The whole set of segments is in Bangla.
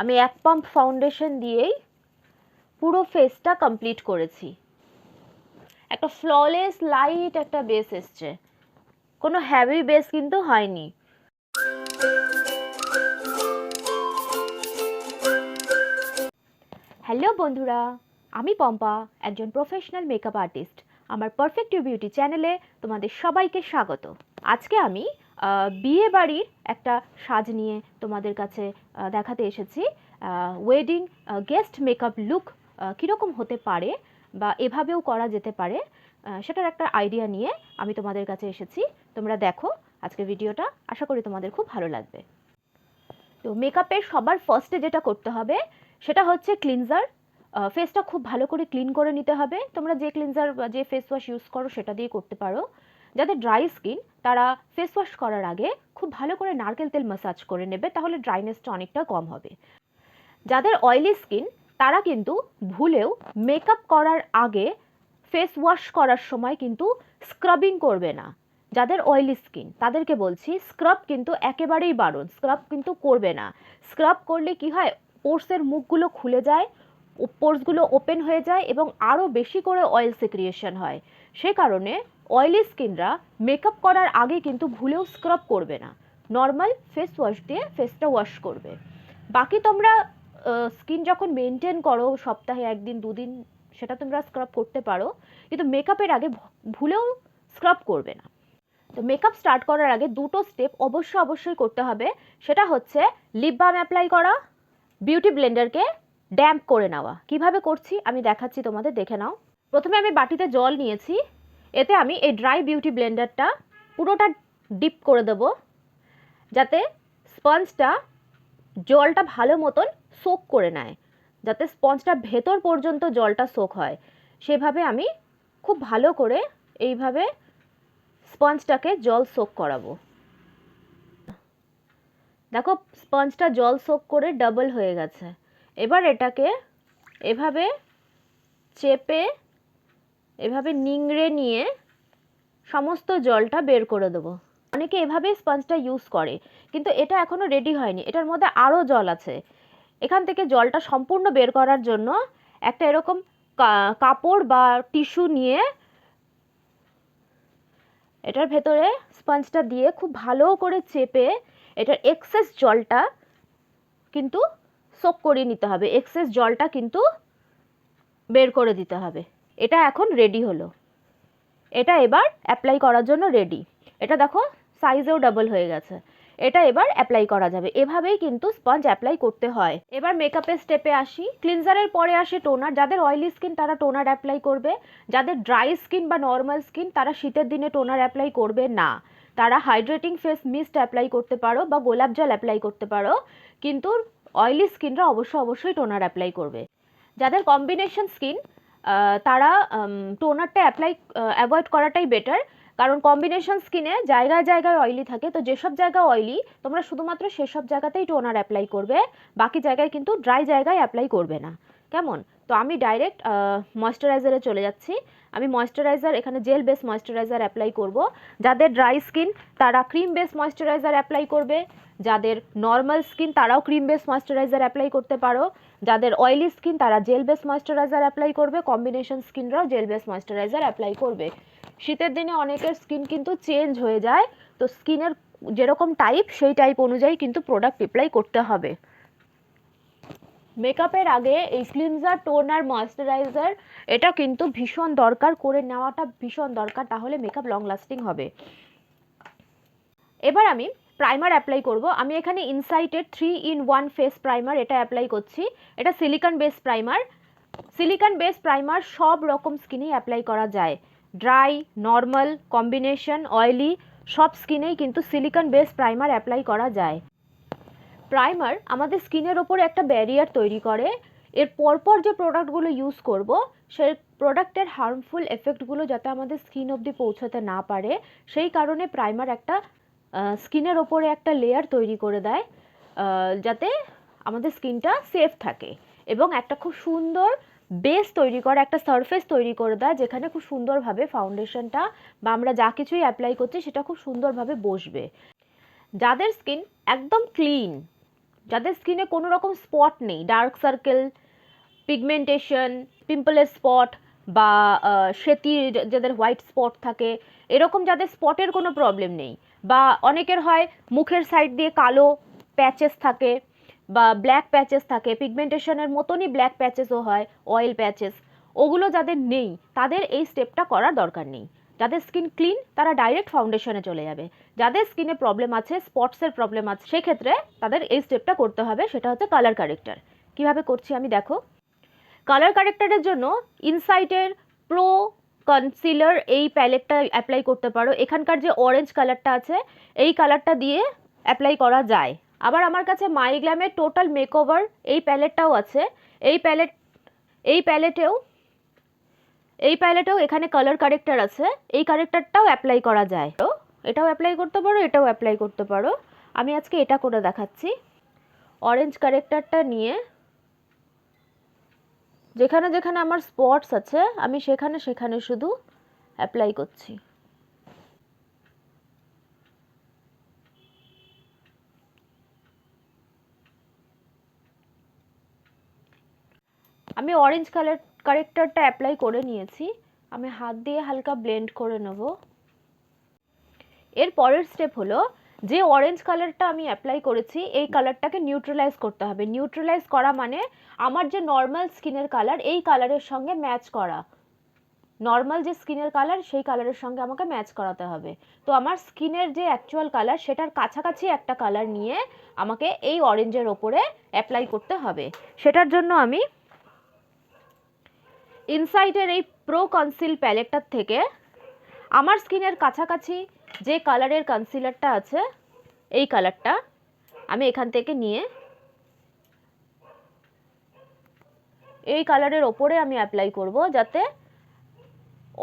আমি এক পাম্প ফাউন্ডেশন দিয়েই পুরো ফেসটা কমপ্লিট করেছি। একটা ফ্ললেস লাইট একটা বেস এসছে, কোনো হ্যাভি বেস কিন্তু হয়নি। হ্যালো বন্ধুরা, আমি পম্পা, একজন প্রফেশনাল মেকআপ আর্টিস্ট। আমার পারফেক্ট ইউ বিউটি চ্যানেলে তোমাদের সবাইকে স্বাগত। আজকে আমি বিয়ে বাড়ির একটা সাজ নিয়ে তোমাদের কাছে দেখাতে এসেছি। ওয়েডিং গেস্ট মেকআপ লুক কীরকম হতে পারে বা এভাবেও করা যেতে পারে, সেটার একটা আইডিয়া নিয়ে আমি তোমাদের কাছে এসেছি। তোমরা দেখো আজকের ভিডিওটা, আশা করি তোমাদের খুব ভালো লাগবে। তো মেকআপের সবার ফার্স্টে যেটা করতে হবে সেটা হচ্ছে ক্লিনজার। ফেসটা খুব ভালো করে ক্লিন করে নিতে হবে। তোমরা যে ক্লিনজার বা যে ফেস ওয়াশ ইউজ করো সেটা দিয়ে করতে পারো। যাদের ড্রাই স্কিন তারা ফেস ওয়াশ করার আগে খুব ভালো করে নারকেল তেল ম্যাসাজ করে নেবে, তাহলে ড্রাইনেসটা অনেকটা কম হবে। যাদের অয়েলি স্কিন তারা কিন্তু ভুলেও মেকআপ করার আগে ফেস ওয়াশ করার সময় কিন্তু স্ক্রাবিং করবে না। যাদের অয়েলি স্কিন তাদেরকে বলছি, স্ক্রাব কিন্তু একেবারেই বারণ, স্ক্রাব কিন্তু করবে না। স্ক্রাব করলে কি হয়, পোর্সের মুখগুলো খুলে যায়, পোর্সগুলো ওপেন হয়ে যায় এবং আরও বেশি করে অয়েল সিক্রিয়েশন হয়। সে কারণে অয়েলি স্কিনরা মেকআপ করার আগে কিন্তু ভুলেও স্ক্রাব করবে না, নর্মাল ফেস ওয়াশ দিয়ে ফেসটা ওয়াশ করবে। বাকি তোমরা স্কিন যখন মেনটেন করো সপ্তাহে একদিন দুদিন, সেটা তোমরা স্ক্রাব করতে পারো, কিন্তু মেকআপের আগে ভুলেও স্ক্রাব করবে না। তো মেকআপ স্টার্ট করার আগে দুটো স্টেপ অবশ্যই করতে হবে। সেটা হচ্ছে লিপ বাম অ্যাপ্লাই করা, বিউটি ব্লেন্ডারকে ড্যাম্প করে নেওয়া। কিভাবে করছি আমি দেখাচ্ছি তোমাদের, দেখে নাও। প্রথমে আমি বাটিতে জল নিয়েছি, এতে আমি এই ড্রাই বিউটি ব্লেন্ডারটা পুরোটা ডিপ করে দেবো, যাতে স্পঞ্জটা জলটা ভালো মতন সোক করে নেয়, যাতে স্পঞ্জটা ভেতর পর্যন্ত জলটা সোক হয়। সেভাবে আমি খুব ভালো করে এইভাবে স্পঞ্জটাকে জল সোক করাবো। দেখো স্পঞ্জটা জল সোক করে ডাবল হয়ে গেছে। এবার এটাকে এভাবে চেপে এভাবে নিংড়ে নিয়ে সমস্ত জলটা বের করে দেবো। অনেকে এভাবে স্পঞ্জটা ইউজ করে, কিন্তু এটা এখনো রেডি হয়নি, এটার মধ্যে আরও জল আছে। এখান থেকে জলটা সম্পূর্ণ বের করার জন্য একটা এরকম কাপড় বা টিস্যু নিয়ে এটার ভেতরে স্পঞ্জটা দিয়ে খুব ভালো করে চেপে এটার এক্সেস জলটা কিন্তু সোক করে নিতে হবে, এক্সেস জলটা কিন্তু বের করে দিতে হবে। এটা এখন রেডি হলো, এটা এবার অ্যাপ্লাই করার জন্য রেডি। এটা দেখো সাইজেও ডাবল হয়ে গেছে। এটা এবার অ্যাপ্লাই করা যাবে। এভাবেই কিন্তু স্পঞ্জ অ্যাপ্লাই করতে হয়। এবার মেকআপের স্টেপে আসি। ক্লিনজারের পরে আসে টোনার। যাদের অয়েলি স্কিন তারা টোনার অ্যাপ্লাই করবে। যাদের ড্রাই স্কিন বা নর্মাল স্কিন তারা শীতের দিনে টোনার অ্যাপ্লাই করবে না। তারা হাইড্রেটিং ফেস মিস্ট অ্যাপ্লাই করতে পারো বা গোলাপ জল অ্যাপ্লাই করতে পারো, কিন্তু অয়েলি স্কিনরা অবশ্যই টোনার অ্যাপ্লাই করবে। যাদের কম্বিনেশন স্কিন তারা টোনারটা অ্যাভয়েড করাটাই বেটার, কারণ কম্বিনেশন স্কিনে জায়গায় অয়েলি থাকে। তো যেসব জায়গা অয়েলি তোমরা শুধুমাত্র সেসব জায়গাতেই টোনার অ্যাপ্লাই করবে, বাকি জায়গায় কিন্তু ড্রাই জায়গায় অ্যাপ্লাই করবে না, কেমন? তো আমি ডাইরেক্ট ময়েশ্চারাইজারে চলে যাচ্ছি। আমি ময়েশ্চারাইজার এখানে জেল বেস ময়েশ্চারাইজার অ্যাপ্লাই করব। যাদের ড্রাই স্কিন তারা ক্রিম বেস ময়েশ্চারাইজার অ্যাপ্লাই করবে। যাদের নর্মাল স্কিন তারাও ক্রিম বেস ময়েশ্চারাইজার অ্যাপ্লাই করতে পারো। যাদের অয়েলি স্কিন তারা জেল বেস ময়েশ্চারাইজার অ্যাপ্লাই করবে। কম্বিনেশন স্কিনরাও জেল বেস ময়েশ্চারাইজার অ্যাপ্লাই করবে। শীতের দিনে অনেকের স্কিন কিন্তু চেঞ্জ হয়ে যায়, তো স্কিনের যেরকম টাইপ সেই টাইপ অনুযায়ী কিন্তু প্রোডাক্ট অ্যাপ্লাই করতে হবে। মেকআপের আগে এই ক্লিনজার, টোনার, ময়েশ্চারাইজার এটা কিন্তু ভীষণ দরকার, করে নেওয়াটা ভীষণ দরকার, তাহলে মেকআপ লং লাস্টিং হবে। এবার আমি প্রাইমার অ্যাপ্লাই করব। আমি এখানে ইনসাইটের 3-in-1 ফেস প্রাইমার এটা অ্যাপ্লাই করছি। এটা silicon base primer. Silicon base primer সব রকম স্কিনেই অ্যাপ্লাই করা যায়, ড্রাই, নর্মাল, কম্বিনেশন, অয়েলি সব স্কিনেই কিন্তু সিলিকন বেস প্রাইমার অ্যাপ্লাই করা যায়। প্রাইমার আমাদের স্কিনের ওপরে একটা ব্যারিয়ার তৈরি করে। এর পরপর যে প্রোডাক্টগুলো ইউজ করব সেই প্রোডাক্টের হার্মফুল এফেক্টগুলো যাতে আমাদের স্কিন অবধি পৌঁছাতে না পারে, সেই কারণে প্রাইমার একটা স্কিনের ওপরে একটা লেয়ার তৈরি করে দেয়, যাতে আমাদের স্কিনটা সেফ থাকে এবং একটা খুব সুন্দর বেস তৈরি করে, একটা সারফেস তৈরি করে দেয়, যেখানে খুব সুন্দরভাবে ফাউন্ডেশনটা বা আমরা যা কিছুই অ্যাপ্লাই করছি সেটা খুব সুন্দরভাবে বসবে। যাদের স্কিন একদম ক্লিন, যাদের স্কিনে কোনো রকম স্পট নেই, ডার্ক সার্কেল, পিগমেন্টেশন, পিম্পলের স্পট বা সেতির যাদের হোয়াইট স্পট থাকে, এরকম যাদের স্পটের কোনো প্রবলেম নেই, বা অনেকের হয় মুখের সাইড দিয়ে কালো প্যাচেস থাকে বা ব্ল্যাক প্যাচেস থাকে, পিগমেন্টেশনের মতনই ব্ল্যাক প্যাচেসও হয়, অয়েল প্যাচেস, ওগুলো যাদের নেই তাদের এই স্টেপটা করার দরকার নেই। যাদের স্কিন ক্লিন তারা ডাইরেক্ট ফাউন্ডেশনে চলে যাবে। যাদের স্কিনে প্রবলেম আছে, স্পটসের প্রবলেম আছে, সেক্ষেত্রে তাদের এই স্টেপটা করতে হবে, সেটা হচ্ছে কালার কারেক্টার। কীভাবে করছি আমি দেখো। কালার কারেক্টারের জন্য ইনসাইটের প্রো কনসিলার এই প্যালেটটা অ্যাপ্লাই করতে পারো। এখানকার যে অরেঞ্জ কালারটা আছে এই কালারটা দিয়ে অ্যাপ্লাই করা যায়। আবার আমার কাছে মাইগ্ল্যামের টোটাল মেকওভার এই প্যালেটটাও আছে। এই প্যালেটেও এখানে কালার কারেক্টার আছে, এই কারেক্টারটাও অ্যাপ্লাই করা যায়। তো এটাও অ্যাপ্লাই করতে পারো, এটাও অ্যাপ্লাই করতে পারো। আমি আজকে এটা করে দেখাচ্ছি। অরেঞ্জ কারেক্টারটা নিয়ে যেখানে যেখানে আমার স্পটস আছে আমি সেখানে সেখানে শুধু অ্যাপ্লাই করছি। আমি অরেঞ্জ কালার কারেক্টারটা অ্যাপ্লাই করে নিয়েছি। আমি হাত দিয়ে হালকা ব্লেন্ড করে নেব। এর পরের স্টেপ হলো, যে অরেঞ্জ কালারটা আমি অ্যাপ্লাই করেছি এই কালারটাকে নিউট্রালাইজ করতে হবে। নিউট্রালাইজ করা মানে আমার যে নর্মাল স্কিনের কালার এই কালারের সঙ্গে ম্যাচ করা। নর্মাল যে স্কিনের কালার সেই কালারের সঙ্গে আমাকে ম্যাচ করাতে হবে। তো আমার স্কিনের যে অ্যাকচুয়াল কালার সেটার কাছাকাছি একটা কালার নিয়ে আমাকে এই অরেঞ্জের ওপরে অ্যাপ্লাই করতে হবে। সেটার জন্য আমি ইনসাইটের এই প্রো কনসিল প্যালেটটার থেকে আমার স্কিনের কাছাকাছি যে কালারের কনসিলারটা আছে এই কালারটা আমি এখান থেকে নিয়ে এই কালারের ওপরে আমি অ্যাপ্লাই করব, যাতে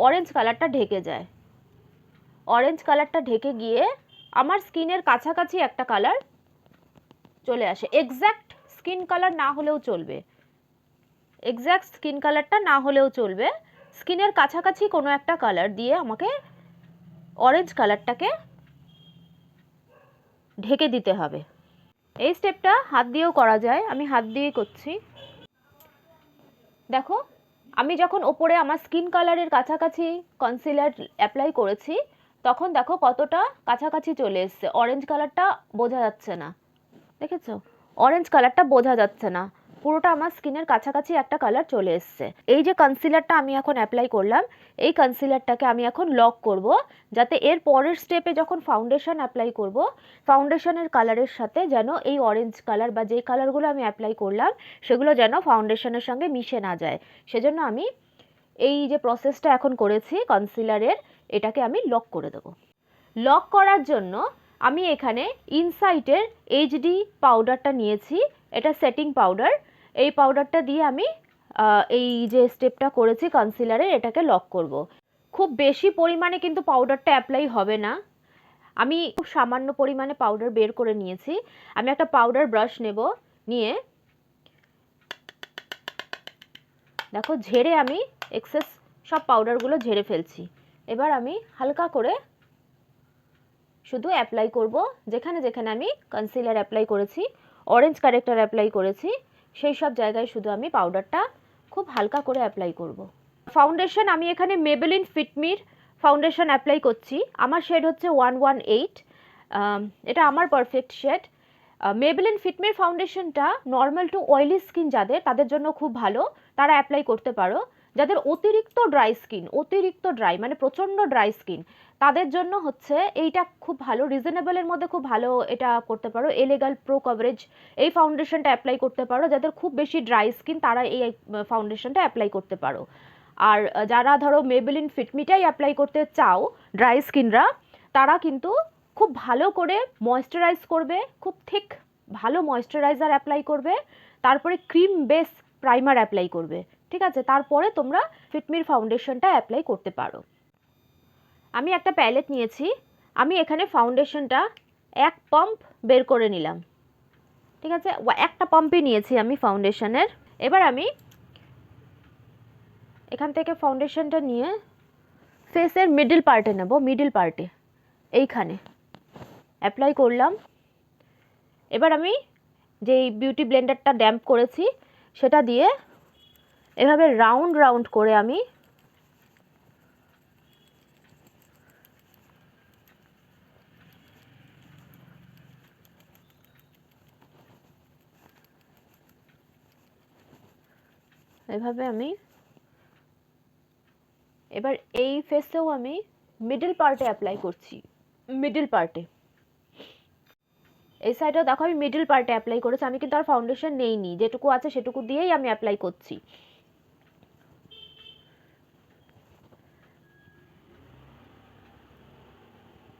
অরেঞ্জ কালারটা ঢেকে যায়। অরেঞ্জ কালারটা ঢেকে গিয়ে আমার স্কিনের কাছাকাছি একটা কালার চলে আসে। এক্স্যাক্ট স্কিন কালার না হলেও চলবে, এক্স্যাক্ট স্কিন কালারটা না হলেও চলবে, স্কিনের কাছাকাছি কোনো একটা কালার দিয়ে আমাকে অরেঞ্জ কালারটাকে ঢেকে দিতে হবে। এই স্টেপটা হাত দিয়েও করা যায়, আমি হাত দিয়ে করছি। দেখো, আমি যখন ওপরে আমার স্কিন কালারের কাছাকাছি কনসিলার অ্যাপ্লাই করেছি তখন দেখো কতটা কাছাকাছি চলে এসছে। অরেঞ্জ কালারটা বোঝা যাচ্ছে না, দেখেছো? অরেঞ্জ কালারটা বোঝা যাচ্ছে না, পুরোটা আমার স্কিনের কাছাকাছি একটা কালার চলে এসছে। এই যে কনসিলারটা আমি এখন অ্যাপ্লাই করলাম এই কনসিলারটাকে আমি এখন লক করব, যাতে এর পরের স্টেপে যখন ফাউন্ডেশন অ্যাপ্লাই করব ফাউন্ডেশনের কালারের সাথে যেন এই অরেঞ্জ কালার বা যে কালারগুলো আমি অ্যাপ্লাই করলাম সেগুলো যেন ফাউন্ডেশনের সঙ্গে মিশে না যায়। সেজন্য আমি এই যে প্রসেসটা এখন করেছি কনসিলারের, এটাকে আমি লক করে দেবো। লক করার জন্য আমি এখানে ইনসাইটের এইচডি পাউডারটা নিয়েছি, এটা সেটিং পাউডার। এই পাউডারটা দিয়ে আমি এই যে স্টেপটা করেছি কনসিলারের এটাকে লক করব। খুব বেশি পরিমাণে কিন্তু পাউডারটা অ্যাপ্লাই হবে না, আমি খুব সামান্য পরিমাণে পাউডার বের করে নিয়েছি। আমি একটা পাউডার ব্রাশ নেব, নিয়ে দেখো ঝেড়ে আমি এক্সেস সব পাউডারগুলো ঝেড়ে ফেলছি। এবার আমি হালকা করে শুধু অ্যাপ্লাই করব, যেখানে যেখানে আমি কনসিলার অ্যাপ্লাই করেছি, অরেঞ্জ কারেক্টার অ্যাপ্লাই করেছি সেই সব জায়গায় শুধু আমি পাউডারটা খুব হালকা করে অ্যাপ্লাই করব। ফাউন্ডেশন আমি এখানে মেবেলিন ফিটমির ফাউন্ডেশন অ্যাপ্লাই করছি, আমার শেড হচ্ছে 118, এটা আমার পারফেক্ট শেড। মেবেলিন ফিটমির ফাউন্ডেশনটা নর্মাল টু অয়েলি স্কিন যাদের তাদের জন্য খুব ভালো, তারা অ্যাপ্লাই করতে পারো। যাদের অতিরিক্ত ড্রাই স্কিন, অতিরিক্ত ড্রাই মানে প্রচণ্ড ড্রাই স্কিন, তাদের জন্য হচ্ছে এইটা খুব ভালো, রিজনেবলের মধ্যে খুব ভালো, এটা করতে পারো। এলেগাল প্রো কভারেজ এই ফাউন্ডেশনটা অ্যাপ্লাই করতে পারো। যাদের খুব বেশি ড্রাই স্কিন তারা এই ফাউন্ডেশনটা অ্যাপ্লাই করতে পারো। আর যারা ধরো মেবেলিন ফিটমিটাই অ্যাপ্লাই করতে চাও ড্রাই স্কিনরা, তারা কিন্তু খুব ভালো করে ময়েশ্চারাইজ করবে, খুব থিক ভালো ময়েশ্চারাইজার অ্যাপ্লাই করবে, তারপরে ক্রিম বেস প্রাইমার অ্যাপ্লাই করবে, ঠিক আছে? তারপরে তোমরা ফিটমির ফাউন্ডেশনটা অ্যাপ্লাই করতে পারো। আমি একটা প্যালেট নিয়েছি, আমি এখানে ফাউন্ডেশনটা এক পাম্প বের করে নিলাম, ঠিক আছে? একটা পাম্পই নিয়েছি আমি ফাউন্ডেশনের। এবার আমি এখান থেকে ফাউন্ডেশনটা নিয়ে ফেসের মিডল পার্টে নেব, মিডল পার্টে এইখানে অ্যাপ্লাই করলাম। এবার আমি যেই বিউটি ব্লেন্ডারটা ড্যাম্প করেছি সেটা দিয়ে এভাবে রাউন্ড রাউন্ড করে আমি এবার এই ফেসেও আমি মিডল পার্টে অ্যাপ্লাই করছি, মিডল পার্টে। এই সাইডেও দেখো আমি মিডল পার্টে অ্যাপ্লাই করেছি, আমি কিন্তু আর ফাউন্ডেশন নেইনি, যেটুকু আছে সেটুকু দিয়েই আমি অ্যাপ্লাই করছি।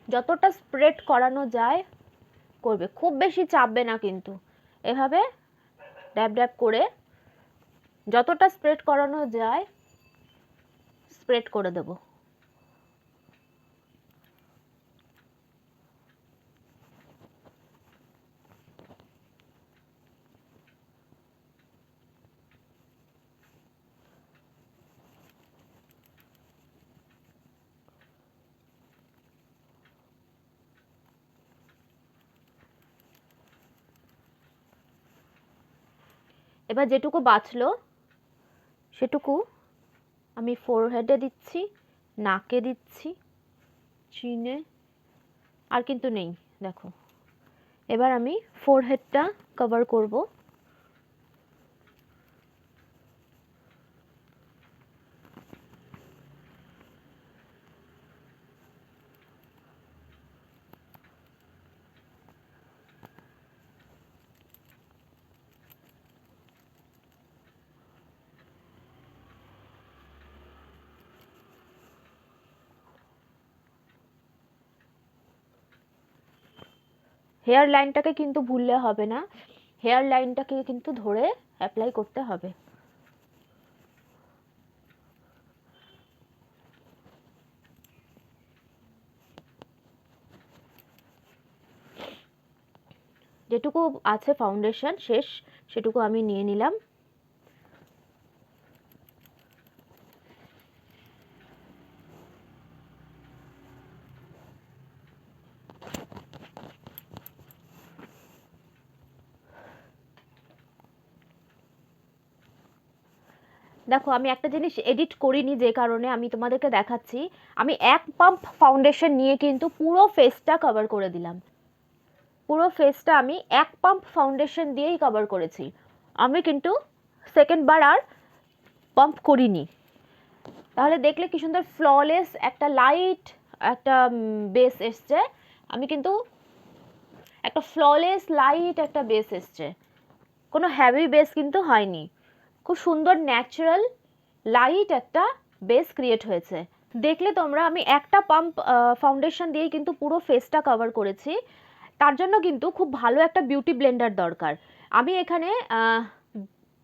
যতটা স্প্রেড করানো যায় করবে, খুব বেশি চাপবে না কিন্তু, এভাবে ড্যাব ড্যাব করে যতটা স্প্রেড করানো যায় স্প্রেড করে দেব। এবার যেটুকু বাঁচলো সেটুকু আমি ফোরহেডে দিচ্ছি, নাকে দিচ্ছি, চিনে, আর কিন্তু নেই দেখো। এবার আমি ফোরহেডটা কভার করব। হেয়ার লাইনটাকে কিন্তু ভুললে হবে না, হেয়ার লাইনটাকে কিন্তু ধরে অ্যাপ্লাই করতে হবে। যেটুকু আছে ফাউন্ডেশন শেষ সেটুকু আমি নিয়ে নিলাম। দেখো আমি একটা জিনিস এডিট করিনি, যে কারণে আমি তোমাদেরকে দেখাচ্ছি। আমি এক পাম্প ফাউন্ডেশন নিয়ে কিন্তু পুরো ফেসটা কভার করে দিলাম, পুরো ফেসটা আমি এক পাম্প ফাউন্ডেশন দিয়েই কভার করেছি। আমি কিন্তু সেকেন্ড বার আর পাম্প করিনি। তাহলে দেখলে কি সুন্দর ফ্ললেস একটা লাইট একটা বেস এসছে। আমি কিন্তু একটা ফ্ললেস লাইট একটা বেস এসছে, কোনো হ্যাভি বেস কিন্তু হয়নি, খুব সুন্দর ন্যাচারাল লাইট একটা বেস ক্রিয়েট হয়েছে। দেখলে তোমরা আমি একটা পাম্প ফাউন্ডেশন দিয়েই কিন্তু পুরো ফেসটা কভার করেছি। তার জন্য কিন্তু খুব ভালো একটা বিউটি ব্লেন্ডার দরকার। আমি এখানে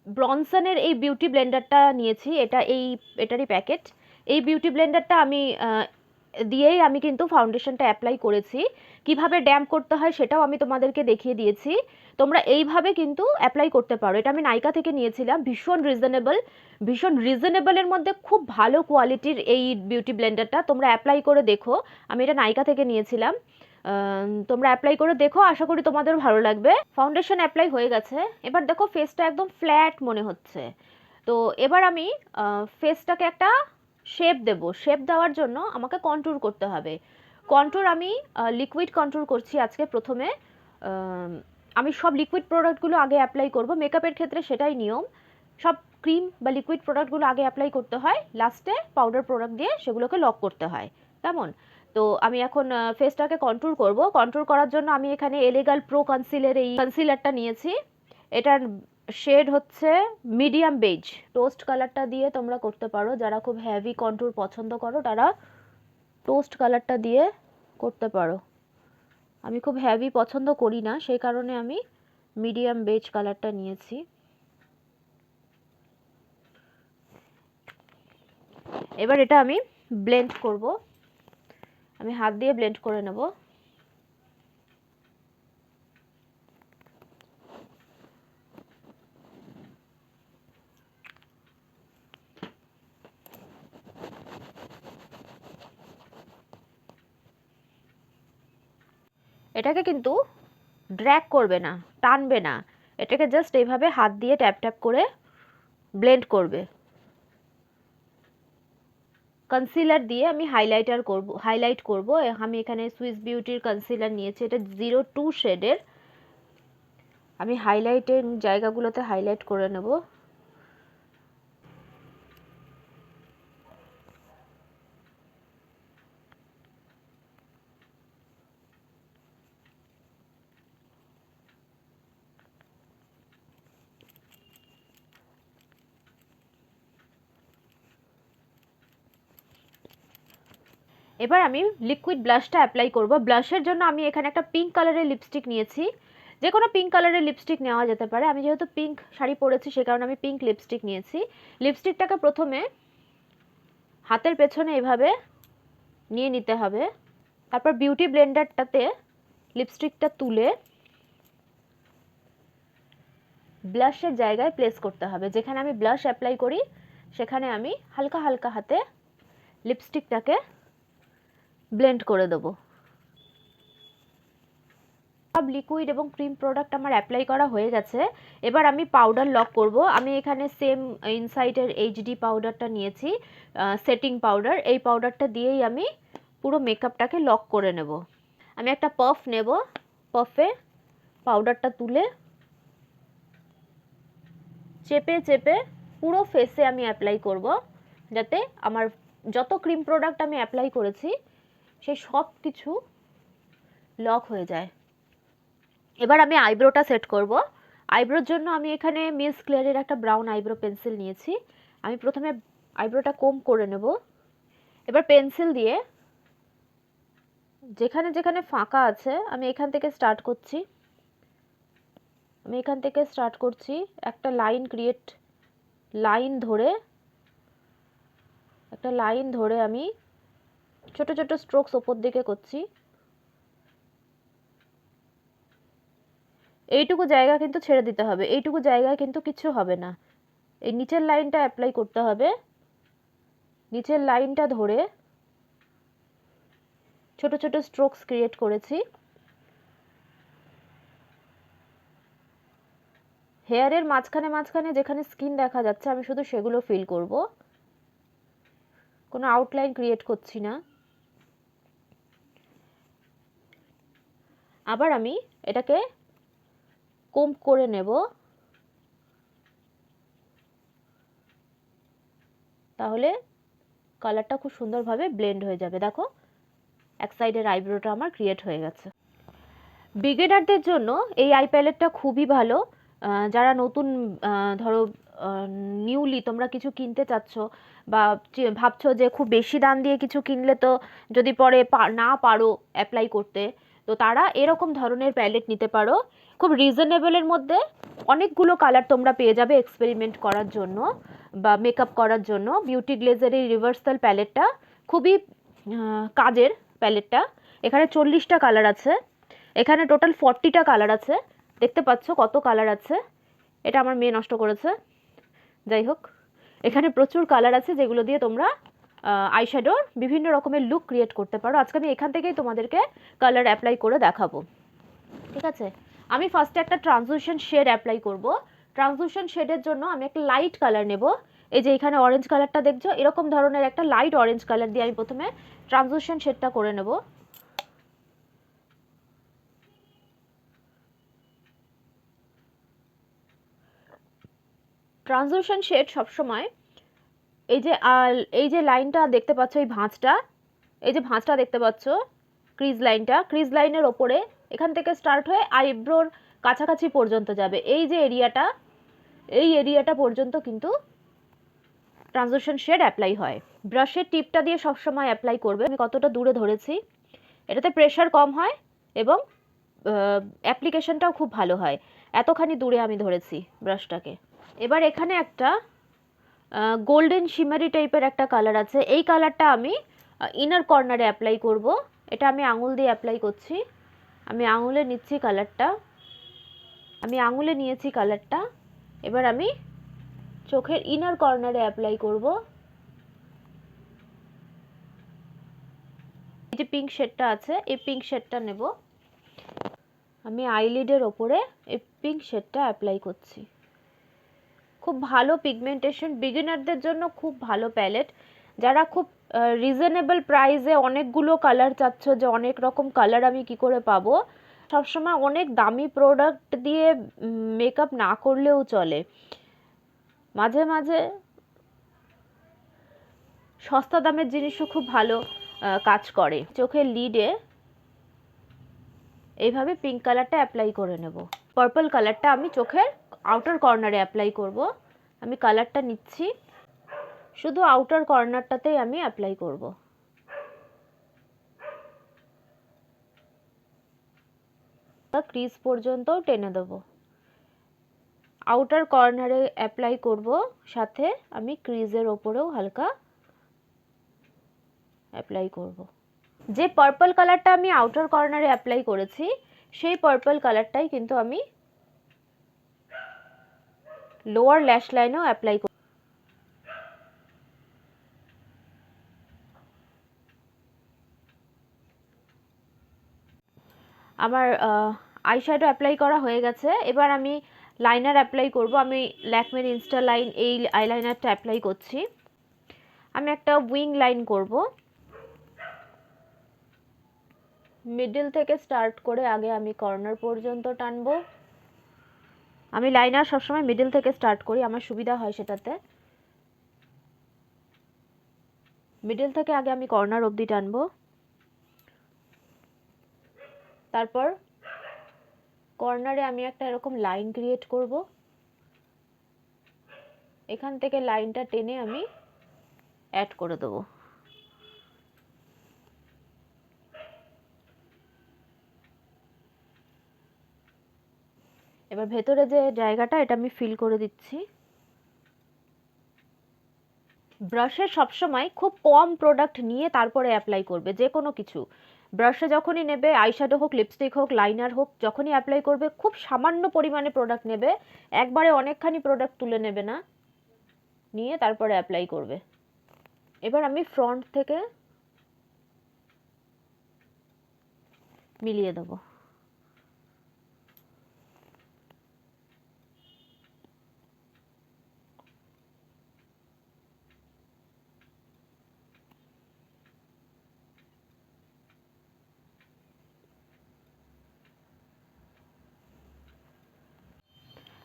ব্রনসনের এই বিউটি ব্লেন্ডারটা নিয়েছি, এটারই প্যাকেট। এই বিউটি ব্লেন্ডারটা আমি দিয়েই আমি কিন্তু ফাউন্ডেশনটা অ্যাপ্লাই করেছি। কিভাবে ড্যাম্প করতে হয় সেটাও আমি তোমাদেরকে দেখিয়ে দিয়েছি। তোমরা এইভাবে কিন্তু অ্যাপ্লাই করতে পারো। এটা আমি নাইকা থেকে নিয়েছিলাম, ভীষণ রিজনেবলের মধ্যে খুব ভালো কোয়ালিটির এই বিউটি ব্লেন্ডারটা। তোমরা অ্যাপ্লাই করে দেখো, আমি এটা নাইকা থেকে নিয়েছিলাম। তোমরা অ্যাপ্লাই করে দেখো, আশা করি তোমাদের ভালো লাগবে। ফাউন্ডেশন অ্যাপ্লাই হয়ে গেছে, এবার দেখো ফেসটা একদম ফ্ল্যাট মনে হচ্ছে। তো এবার আমি ফেসটাকে একটা শেপ দেব। শেপ দেওয়ার জন্য আমাকে কন্ট্যুর করতে হবে। কন্ট্যুর আমি লিকুইড কন্ট্যুর করছি আজকে প্রথমে। আমি সব লিকুইড প্রোডাক্টগুলো আগে অ্যাপ্লাই করব, মেকআপের ক্ষেত্রে সেটাই নিয়ম। সব ক্রিম বা লিকুইড প্রোডাক্টগুলো আগে অ্যাপ্লাই করতে হয়, লাস্টে পাউডার প্রোডাক্ট দিয়ে সেগুলোকে লক করতে হয়, কেমন? তো আমি এখন ফেসটাকে কন্ট্যুর করব। কন্ট্যুর করার জন্য আমি এখানে এলেগাল প্রো কনসিলের এই কনসিলারটা নিয়েছি। এটার শেড হচ্ছে মিডিয়াম বেজ। টোস্ট কালারটা দিয়ে তোমরা করতে পারো, যারা খুব হেভি কন্ট্যুর পছন্দ করো তারা টোস্ট কালারটা দিয়ে করতে পারো। আমি খুব হেভি পছন্দ করি না, সেই কারণে আমি মিডিয়াম বেজ কালারটা নিয়েছি। এবার এটা আমি ব্লেন্ড করব, আমি হাত দিয়ে ব্লেন্ড করে নেব। এটাকে কিন্তু ড্র্যাগ করবে না, টানবে না, এটাকে জাস্ট এইভাবে হাত দিয়ে ট্যাপ ট্যাপ করে ব্লেন্ড করবে। কনসিলার দিয়ে আমি হাইলাইট করব। আমি এখানে সুইস বিউটির কনসিলার নিয়েছি, এটা 02 শেডের। আমি হাইলাইটের জায়গাগুলোতে হাইলাইট করে নেব। এবার আমি লিকুইড ব্লাশটা অ্যাপ্লাই করব। ব্লাশের জন্য আমি এখানে একটা পিঙ্ক কালারের লিপস্টিক নিয়েছি, যে কোনো পিঙ্ক কালারের লিপস্টিক নেওয়া যেতে পারে। আমি যেহেতু পিঙ্ক শাড়ি পরেছি সে কারণে আমি পিঙ্ক লিপস্টিক নিয়েছি। লিপস্টিকটাকে প্রথমে হাতের পেছনে এভাবে নিয়ে নিতে হবে, তারপর বিউটি ব্লেন্ডারটাতে লিপস্টিকটা তুলে ব্লাশের জায়গায় প্লেস করতে হবে। যেখানে আমি ব্লাশ অ্যাপ্লাই করি সেখানে আমি হালকা হালকা হাতে লিপস্টিকটাকে ব্লেন্ড করে দেবো। সব লিকুইড এবং ক্রিম প্রোডাক্ট আমার অ্যাপ্লাই করা হয়ে গেছে। এবার আমি পাউডার লক করব। আমি এখানে সেম ইনসাইটের এইচডি পাউডারটা নিয়েছি, সেটিং পাউডার। এই পাউডারটা দিয়েই আমি পুরো মেকআপটাকে লক করে নেব। আমি একটা পাফ নেব, পাফে পাউডারটা তুলে চেপে চেপে পুরো ফেসে আমি অ্যাপ্লাই করব, যাতে আমার যত ক্রিম প্রোডাক্ট আমি অ্যাপ্লাই করেছি সেই সব কিছু লক হয়ে যায়। এবার আমি আইব্রোটা সেট করব। আইব্রোর জন্য আমি এখানে মিস ক্লিয়ারের একটা ব্রাউন আইব্রো পেন্সিল নিয়েছি। আমি প্রথমে আইব্রোটা কোম করে নেব। এবার পেন্সিল দিয়ে যেখানে যেখানে ফাঁকা আছে আমি এখান থেকে স্টার্ট করছি। একটা লাইন ধরে আমি ছোট ছোট স্ট্রোকস ওপর দিকে করছি। এইটুকু জায়গা কিন্তু ছেড়ে দিতে হবে, এইটুকু জায়গায় কিন্তু কিছু হবে না। এই নিচের লাইনটা অ্যাপ্লাই করতে হবে। নিচের লাইনটা ধরে ছোট ছোট স্ট্রোকস ক্রিয়েট করেছি। হেয়ারের মাঝখানে মাঝখানে যেখানে স্কিন দেখা যাচ্ছে আমি শুধু সেগুলো ফিল করব, কোনো আউটলাইন ক্রিয়েট করছি না। আবার আমি এটাকে কোম করে নেব, তাহলে কালারটা খুব সুন্দরভাবে ব্লেন্ড হয়ে যাবে। দেখো এক সাইডের আইব্রোটা আমার ক্রিয়েট হয়ে গেছে। বিগিনারদের জন্য এই আই প্যালেটটা খুবই ভালো। যারা নতুন ধরো নিউলি তোমরা কিছু কিনতে চাচ্ছ বা ভাবছো যে খুব বেশি দাম দিয়ে কিছু কিনলে তো যদি পরে না পারো অ্যাপ্লাই করতে, তো তারা এরকম ধরনের প্যালেট নিতে পারো। খুব রিজনেবলের মধ্যে অনেকগুলো কালার তোমরা পেয়ে যাবে এক্সপেরিমেন্ট করার জন্য বা মেকআপ করার জন্য। বিউটি গ্লেজের এই রিভার্সাল প্যালেটটা খুবই কাজের প্যালেটটা। এখানে 40টা কালার আছে, এখানে টোটাল 40টা কালার আছে। দেখতে পাচ্ছ কত কালার আছে। এটা আমার মেয়ে নষ্ট করেছে, যাই হোক। এখানে প্রচুর কালার আছে যেগুলো দিয়ে তোমরা আইশ্যাডোর বিভিন্ন রকমের লুক ক্রিয়েট করতে পারো। আজকে আমি এখান থেকেই তোমাদেরকে কালার অ্যাপ্লাই করে দেখাবো, ঠিক আছে। আমি ফার্স্টে একটা ট্রান্সলুসেন্ট শেড অ্যাপ্লাই করব। ট্রান্সলুসেন্ট শেডের জন্য আমি একটা লাইট কালার নেব। এই যে এখানে অরেঞ্জ কালারটা দেখছো, এরকম ধরনের একটা লাইট অরেঞ্জ কালার দিয়ে আমি প্রথমে ট্রান্সলুসেন্ট শেডটা করে নেব। ট্রান্সলুসেন্ট শেড সবসময় এই যে লাইনটা দেখতে পাচ্ছ, এই যে ভাঁজটা দেখতে পাচ্ছ, ক্রিজ লাইনের ওপরে এখান থেকে স্টার্ট হয়ে আইব্রোর কাছাকাছি পর্যন্ত যাবে। এই যে এরিয়াটা পর্যন্ত কিন্তু ট্রান্সলুসেন্ট শেড অ্যাপ্লাই হয়। ব্রাশের টিপটা দিয়ে সবসময় অ্যাপ্লাই করবে। আমি কতটা দূরে ধরেছি, এটাতে প্রেশার কম হয় এবং অ্যাপ্লিকেশনটাও খুব ভালো হয়। এতখানি দূরে আমি ধরেছি ব্রাশটাকে। এবার এখানে একটা গোল্ডেন শিমারি টাইপের একটা কালার আছে, এই কালারটা আমি ইনার কর্নারে অ্যাপ্লাই করব। এটা আমি আঙুল দিয়ে অ্যাপ্লাই করছি। আমি আঙুলে নিয়েছি কালারটা। এবার আমি চোখের ইনার কর্নারে অ্যাপ্লাই করব। এই যে পিঙ্ক শেডটা আছে, এই পিঙ্ক শেডটা নেব। আমি আইলিডের ওপরে এই পিঙ্ক শেডটা অ্যাপ্লাই করছি। খুব ভালো পিগমেন্টেশন, বিগিনারদের জন্য খুব ভালো প্যালেট। যারা খুব রিজনেবল প্রাইসে অনেকগুলো কালার চাচ্ছ, যে অনেক রকম কালার আমি কি করে পাবো, সবসময় অনেক দামি প্রোডাক্ট দিয়ে মেকআপ না করলেও চলে। মাঝে মাঝে সস্তা দামের জিনিসও খুব ভালো কাজ করে। চোখের লিডে এইভাবে পিঙ্ক কালারটা অ্যাপ্লাই করে নেব। পার্পল কালারটা আমি চোখের আউটার কর্নারে অ্যাপ্লাই করব। আমি কালারটা নিচ্ছি, শুধু আউটার কর্নারটাতেই আমি অ্যাপ্লাই করব। ক্রিজ পর্যন্ত টেনে দেব। আউটার কর্নারে অ্যাপ্লাই করব, সাথে আমি ক্রিজের ওপরেও হালকা অ্যাপ্লাই করব। যে পার্পল কালারটা আমি আউটার কর্নারে অ্যাপ্লাই করেছি, সেই পার্পল কালারটাই কিন্তু আমি লোয়ার ল্যাশ লাইনেও অ্যাপ্লাই করব। আমার আইশ্যাডো অ্যাপ্লাই করা হয়ে গেছে। এবার আমি লাইনার অ্যাপ্লাই করব। আমি ল্যাকমের ইনস্টা লাইন এই আইলাইনারটা অ্যাপ্লাই করছি। আমি একটা উইং লাইন করব। মিডল থেকে স্টার্ট করে আগে আমি কর্নার পর্যন্ত টানবো। আমি লাইনার সবসময় মিডল থেকে স্টার্ট করি, আমার সুবিধা হয় সেটাতে। মিডল থেকে আগে আমি কর্নার অবধি টানবো, তারপর কর্নারে আমি একটা এরকম লাইন ক্রিয়েট করব। এখান থেকে লাইনটা টেনে আমি অ্যাড করে দেবো। এবার ভেতরে যে জায়গাটা, এটা আমি ফিল করে দিচ্ছি। ব্রাশে সবসময় খুব কম প্রোডাক্ট নিয়ে তারপরে অ্যাপ্লাই করবে যে কোনো কিছু। ব্রাশে যখনই নেবে, আইশ্যাডো হোক, লিপস্টিক হোক, লাইনার হোক, যখনই অ্যাপ্লাই করবে খুব সামান্য পরিমাণে প্রোডাক্ট নেবে, একবারে অনেকখানি প্রোডাক্ট তুলে নেবে না, নিয়ে তারপরে অ্যাপ্লাই করবে। এবার আমি ফ্রন্ট থেকে মিলিয়ে দেবো।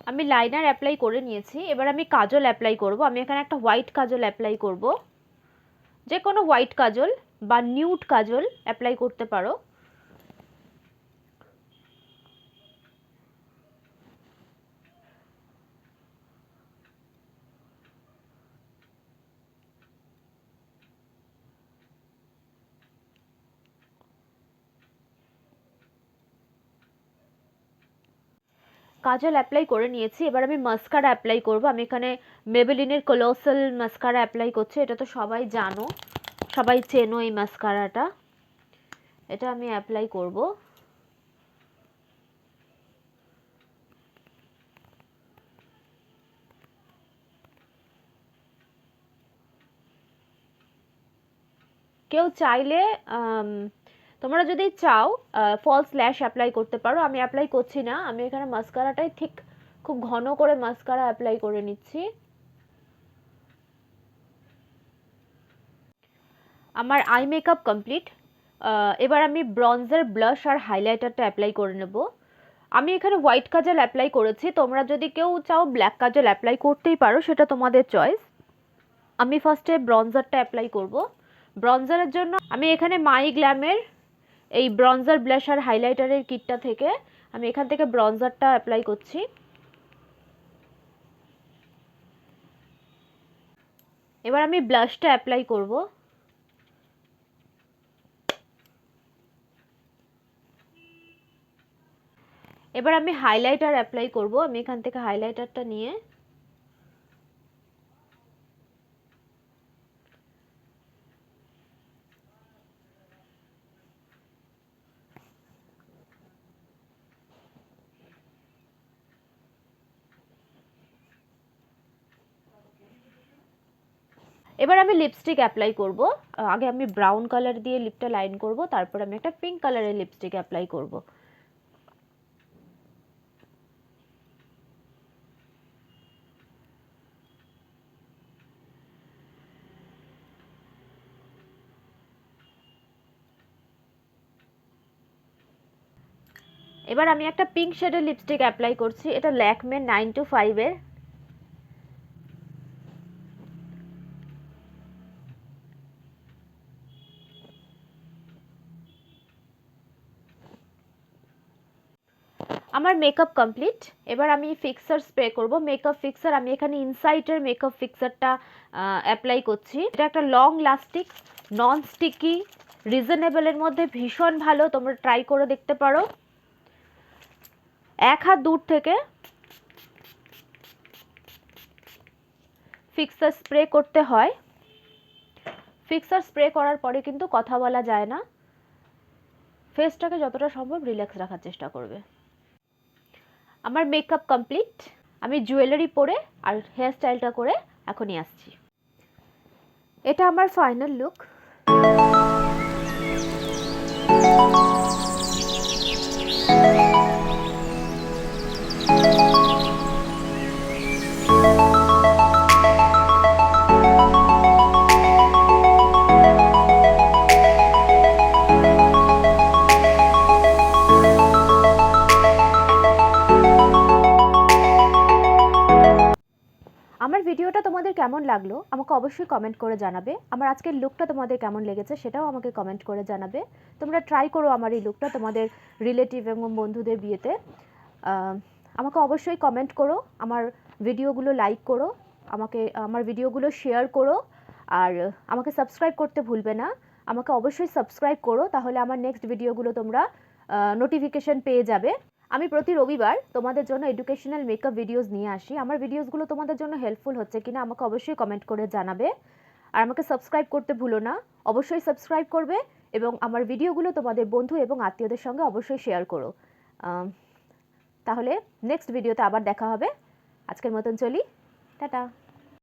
আমি লাইনার অ্যাপ্লাই করে নিয়েছি। এবার আমি কাজল অ্যাপ্লাই করব। আমি এখানে একটা হোয়াইট কাজল অ্যাপ্লাই করব। যে কোনো হোয়াইট কাজল বা নিউড কাজল অ্যাপ্লাই করতে পারো। কাজল অ্যাপ্লাই করে নিয়েছি। এবার আমি মাস্কারা অ্যাপ্লাই করব। আমি এখানে মেবেলিনের কোলোসাল মাস্কারা অ্যাপ্লাই করছি। এটা তো সবাই জানো, সবাই চেনো এই মাস্কারাটা। এটা আমি অ্যাপ্লাই করব। কেউ চাইলে তোমরা যদি চাও ফলস ল্যাশ অ্যাপ্লাই করতে পারো। আমি অ্যাপ্লাই করছি না, আমি এখানে মাস্কারাটাই ঠিক খুব ঘন করে মাস্কারা অ্যাপ্লাই করে নিচ্ছি। আমার আই মেকআপ কমপ্লিট। এবার আমি ব্রঞ্জার, ব্লাশ আর হাইলাইটারটা অ্যাপ্লাই করে নেব। আমি এখানে হোয়াইট কাজল অ্যাপ্লাই করেছি, তোমরা যদি কেউ চাও ব্ল্যাক কাজল অ্যাপ্লাই করতেই পারো, সেটা তোমাদের চয়েস। আমি ফার্স্টে ব্রঞ্জারটা অ্যাপ্লাই করব। ব্রঞ্জারের জন্য আমি এখানে মাই গ্ল্যামের এই ব্রঞ্জার, ব্লাশ আর হাইলাইটারের কিটটা থেকে আমি এখান থেকে ব্রঞ্জারটা অ্যাপ্লাই করছি। এবার আমি ব্লাশটা অ্যাপ্লাই করব। এবার আমি হাইলাইটার অ্যাপ্লাই করব। আমি এখান থেকে হাইলাইটারটা নিয়ে এবার আমি লিপস্টিক অ্যাপ্লাই করব। আগে আমি ব্রাউন কালার দিয়ে লিপটা লাইন করব, তারপর আমি একটা পিঙ্ক কালারের লিপস্টিক অ্যাপ্লাই করব। এবার আমি একটা পিঙ্ক শেডের লিপস্টিক অ্যাপ্লাই করছি, এটা ল্যাকমে 925 এর। আমার মেকআপ কমপ্লিট। এবার আমি ফিক্সার স্প্রে করব। মেকআপ ফিক্সার আমি এখানে ইনসাইটের মেকআপ ফিক্সারটা অ্যাপ্লাই করছি। এটা একটা লং লাস্টিক, নন স্টিকি, রিজনেবলের মধ্যে ভীষণ ভালো, তোমরা ট্রাই করে দেখতে পারো। এক হাত দূর থেকে ফিক্সার স্প্রে করতে হয়। ফিক্সার স্প্রে করার পরে কিন্তু কথা বলা যায় না, ফেসটাকে যতটা সম্ভব রিল্যাক্স রাখার চেষ্টা করবে। আমার মেকআপ কমপ্লিট। আমি জুয়েলারি পরে আর হেয়ার স্টাইলটা করে এখনই আসছি। এটা আমার ফাইনাল লুক। আমার ভিডিওটা তোমাদের কেমন লাগলো আমাকে অবশ্যই কমেন্ট করে জানাবে। আমার আজকের লুকটা তোমাদের কেমন লেগেছে সেটাও আমাকে কমেন্ট করে জানাবে। তোমরা ট্রাই করো আমার এই লুকটা তোমাদের রিলেটিভ এবং বন্ধুদের বিয়েতে। আমাকে অবশ্যই কমেন্ট করো, আমার ভিডিওগুলো লাইক করো, আমার ভিডিওগুলো শেয়ার করো, আর আমাকে সাবস্ক্রাইব করতে ভুলবে না। আমাকে অবশ্যই সাবস্ক্রাইব করো, তাহলে আমার নেক্সট ভিডিওগুলো তোমরা নোটিফিকেশন পেয়ে যাবে। আমি প্রতি রবিবার তোমাদের জন্য এডুকেশনাল মেকআপ ভিডিওস নিয়ে আসি। আমার ভিডিওসগুলো তোমাদের জন্য হেল্পফুল হচ্ছে কিনা আমাকে অবশ্যই কমেন্ট করে জানাবে। আর আমাকে সাবস্ক্রাইব করতে ভুলো না, অবশ্যই সাবস্ক্রাইব করবে এবং আমার ভিডিওগুলো তোমাদের বন্ধু এবং আত্মীয়দের সঙ্গে অবশ্যই শেয়ার করো। তাহলে নেক্সট ভিডিওতে আবার দেখা হবে। আজকের মতন চলি, টাটা।